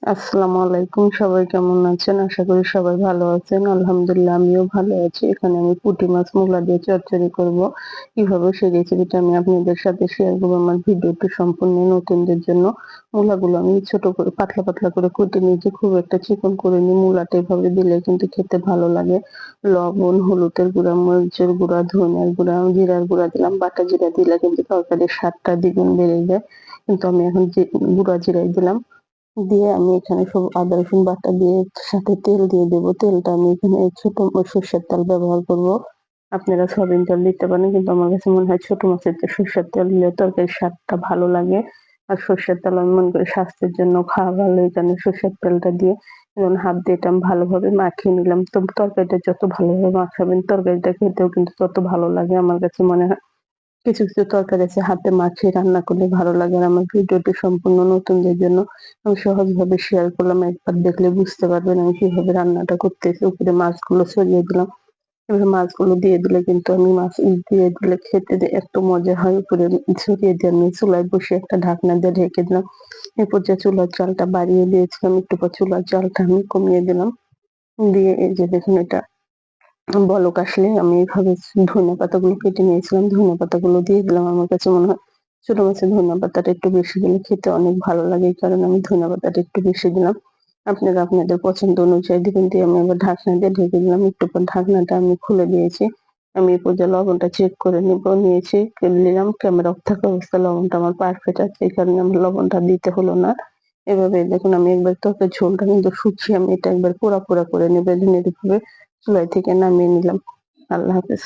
আসসালামু আলাইকুম। সবাই কেমন আছেন? আশা করি সবাই ভালো আছেন। আলহামদুলিল্লাহ আমিও ভালো আছি। এখানে আমি পুঁটি মাছ মূলা দিয়ে চচ্চড়ি করব। কিভাবে সেই রেসিপিটা আমি আপনাদের সাথে শেয়ার করব। আমার ভিডিওটি সম্পূর্ণ নতুনদের জন্য। মূলাগুলো আমি ছোট করে পাতলা, পাতলা করে কেটে নিয়েছি। খুব একটা চিকন করিনি। মূলাটা এভাবে দিলে কিন্তু খেতে ভালো লাগে। লবণ, হলুদের গুঁড়া, মরিচের গুঁড়া, ধনিয়ার গুঁড়া, জিরার গুঁড়া দিলাম। বাটা জিরা দিলে কিন্তু তরকারির স্বাদটা দ্বিগুণ বেড়ে যায়। কিন্তু আমি এখন গুঁড়া জিরাই দিলাম। দিয়ে আমি এখানে সব আদা রসুন বাটা দিয়ে সাথে তেল দিয়ে দেব। তেলটা আমি এখানে ছোট সর্ষের তেল ব্যবহার করব। আপনারা সয়াবিন তেল দিতে পারেন, কিন্তু আমার কাছে মনে হয় ছোট মাছের চেয়ে সর্ষের তেল দিলে তরকারির স্বাদটা ভালো লাগে। আর সর্ষের তেল আমি মনে করি স্বাস্থ্যের জন্য খাওয়া ভালো, এই কারণে সর্ষের তেলটা দিয়ে যেমন হাত দিয়ে এটা আমি ভালোভাবে মাখিয়ে নিলাম। তো তরকারিটা যত ভালোভাবে মাখাবেন তরকারিটা খেতেও কিন্তু তত ভালো লাগে আমার কাছে মনে হয়। কিছু, কিছু তরকারি আছে হাতে মাখিয়ে রান্না করলে ভালো লাগে। আর আমার ভিডিওটি সম্পূর্ণ নতুনদের জন্য আমি সহজভাবে শেয়ার করলাম। একবার দেখলে বুঝতে পারবেন আমি কিভাবে রান্নাটা করতেছি। উপরে মাছগুলো ছড়িয়ে দিলাম। এভাবে মাছগুলো দিয়ে দিলে কিন্তু আমি মাছ দিয়ে দিলে খেতে যে এত মজা হয়। উপরে ছড়িয়ে দিয়ে আমি চুলায় বসে একটা ঢাকনা দিয়ে ঢেকে দিলাম। এরপর যে চুলার জালটা বাড়িয়ে দিয়েছিলাম, একটু পর চুলার জালটা আমি কমিয়ে দিলাম। দিয়ে এই যে দেখুন এটা বলক আসলে আমি এভাবে ধনিয়া পাতাগুলো কেটে নিয়েছিলাম। ধনিয়া পাতাগুলো দিয়ে দিলাম। আমার কাছে মনে হয় ছোট মাছের ধনিয়া পাতাটা একটু বেশি দিলে খেতে অনেক ভালো লাগে। এই কারণে আমি ধনিয়া পাতাটা একটু বেশি দিলাম। আপনারা আপনাদের পছন্দ অনুযায়ী দিবেন। দিয়ে আমি আবার ঢাকনা দিয়ে ঢেকে দিলাম। একটু পর ঢাকনাটা আমি খুলে দিয়েছি। আমি এই পর্যায়ে লবণটা চেক করে নিয়েছি। নিলাম। ক্যামেরা অফ থাকা অবস্থায় লবণটা আমার পারফেক্ট আছে। এই কারণে আমার লবণটা দিতে হলো না। এভাবে দেখুন আমি একবার তরকারির ঝোলটা কিন্তু শুকিয়ে আমি এটা একবার পোড়া, পোড়া করে নেব। এভাবে চুলাই থেকে নামিয়ে নিলাম। আল্লাহ হাফেজ।